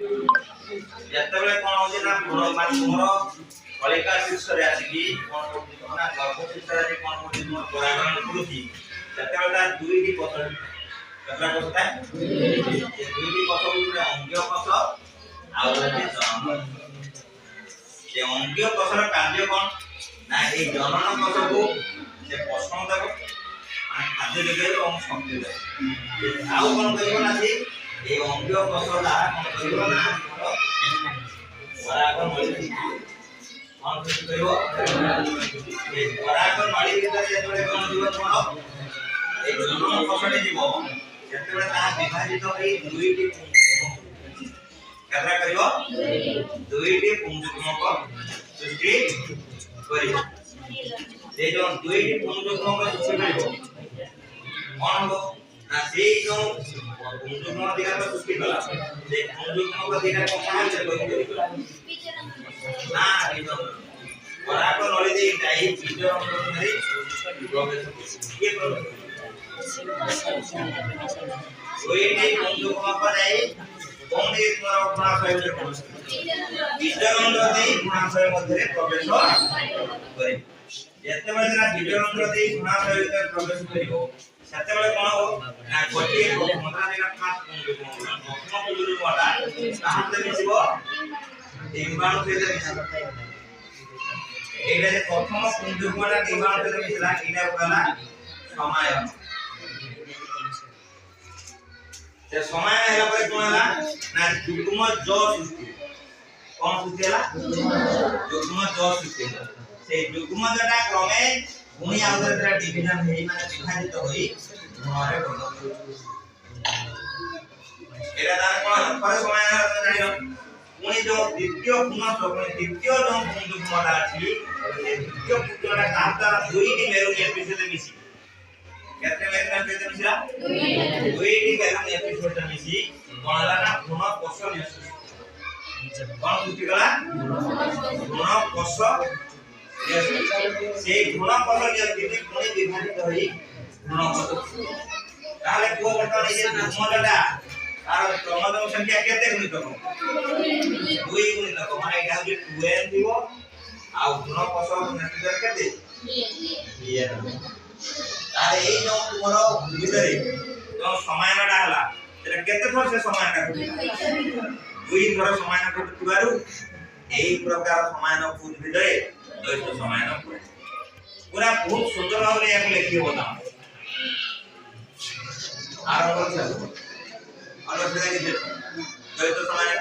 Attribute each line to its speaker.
Speaker 1: ଯେତେବେଳେ କଣ ହଉଛି ନା ତୁମର କଳିକା ଶୀର୍ଷରେ ଆସିକି କଣ କରୁଛି ନା ଗର୍ଭ ଶୀର୍ଷରେ ଆସିକି କଣ କରୁଛି ତୁମର ପରାଗଣ କରୁଛି ସେତେବେଳେ ତା ଦୁଇଟି କୋଷ କେତେଟା କୋଷ ଥାଏ ସେ ଦୁଇଟି କୋଷ ଗୋଟେ ଅଙ୍ଗୀୟ କୋଷ ଆଉ ଗୋଟେ ଜନନ ସେ ଅଙ୍ଗୀୟ କୋଷର କାର୍ଯ୍ୟ କଣ ନା এই ଜନନ କୋଷକୁ ସେ ପୋଷଣ ଦେବ ମାନେ ଖାଦ୍ୟ ଯୋଗାଇବ ଏବଂ ଶକ୍ତି ଦେବ ଆଉ କଣ କରିବ ନା ସେ এই অঙ্গীয় কোষটা কোন করিব না পরাগ নলী কোন সৃষ্টি করিব এই পরাগ নলী ভিতরে যেতবে কোন দিব তোমার এই জনন কোষটি দিব যেতবে তাহা বিভাজিত হই দুইটি কেতরা করিব দুইটি পুঞ্জক্রমক সৃষ্টি করিব এই যে দুইটি পুঞ্জক্রমক সৃষ্টি করিব কোন হবো না সেই যে পুঞ্জক্রম দিগা সৃষ্টি কলা সেই পুঞ্জক্রমক দিগা কোথায় করিব না এই যে পরাগ নলী দিয়ে যাই বীজরন্ধ্রে প্রবেশ কি প্রবেশ দুইটি পুঞ্জক্রমক যাই কোন দিকে তোমার গুণাশয়ের প্রবেশ বীজরন্ধ্র দিয়ে গুণাশয়ের মধ্যে প্রবেশ করে যেতেবেলে না বীজরন্ধ্র দিয়ে গুণাশয়ের ভিতরে প্রবেশ করিব সেতেবেলে কোন হবো না গোটিয়ে মধ্যা দিকে ফাঁস পুঞ্জক্রমটা তাহাতে মিশিব ডিম্বাণু সহিত মিশিব এইটা যে প্রথম পুঞ্জক্রমটা ডিম্বাণু সহিত মিশিলা এটা বলা সমায়ন ସେ ସମୟ ହେଲା ପରେ କଣ ହେଲା ନା ଯୁଗ୍ମ ଜ ସୃଷ୍ଟି କଣ ସୃଷ୍ଟି ହେଲା ଯୁଗ୍ମ ଜ ସୃଷ୍ଟି ହେଲା সেই যুগ্ম জটা ক্রমে পুଣି ଆଉ ଥରେ ডিভিଜন ହେଇ ମାନେ ବିଭାଜିତ ହୋଇ ଗୁଣରେ ପରିଣତ ଏରା ତାର କଣ ପରେ ସମୟ ହେଲା ତମେ ଜାଣିଲ ପୁଣି ଯୋଉ ଦ୍ୱିତୀୟ ଗୁଣ ଦ୍ୱିତୀୟ ଯୋଉ ଯୁଗ୍ମଟା ଅଛି ସେ ଦ୍ୱିତୀୟ ଯୁଗ୍ମଟା କାହା ଦ୍ୱାରା ଦୁଇଟି ମେରୁନି ଏପିସୋଡ ମିଶି କେତେ ମେରୁନି ଏପିସୋଡ ମିଶିଲା ଦୁଇଟି ମେରୁନି ଏପିସୋଡ ମିଶି କଣ ହେଲା ନା ଗୁଣ କୋଷ ନିଶ୍ଚୟ କଣ ସୃଷ୍ଟି କଲା ଗୁଣ କୋଷ সেই গুণ কোষ যদি পুଣି বিভাজিত হই গুণ কোষ তাহলে কোন বর্তমান এই যে যুগ্মটা তার ক্রমদম সংখ্যা কেতে গুণিতক 2 গুণিতক মানে এটা হচ্ছে 2n দিব আর গুণ কোষ নেতৃত্ব কেতে n তাহলে এই যে তোমার ভিতরে যে সমায়নটা হলা এটা কেতে থর সে সমায়নটা করবে 2 থর সমায়ন করতেবারু এই প্রকার সমায়ন পুত ভিতরে দ্বৈত সমায়ন করে পুরা বহুত সুন্দর ভাবে ইয়াকে লিখি বলা আর বলছ আর সেটা কি দ্বৈত সমায়ন